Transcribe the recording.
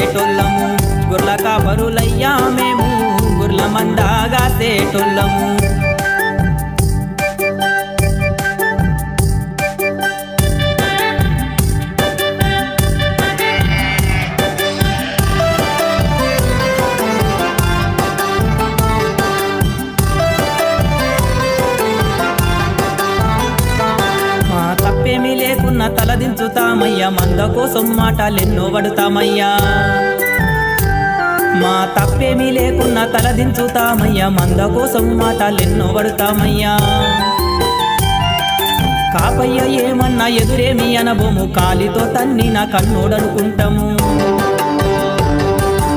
చేసేటోళ్ళము గుర్ల కాపరులయ్యా మేము గుర్ల మందాగా సేటోళ్ళము తప్పేమీ లేకున్నా తలదించుతామయ్యా మంద కోసం మాటలెన్నో పడుతామయ్యా మా తప్పేమీ లేకున్నా తలదించుతామయ్యా మంద కోసం మాటలెన్నో పడుతామయ్యా కాపయ్య ఏమన్నా ఎదురేమి అనబోము కాలితో తన్ని నా కన్నోడనుకుంటాము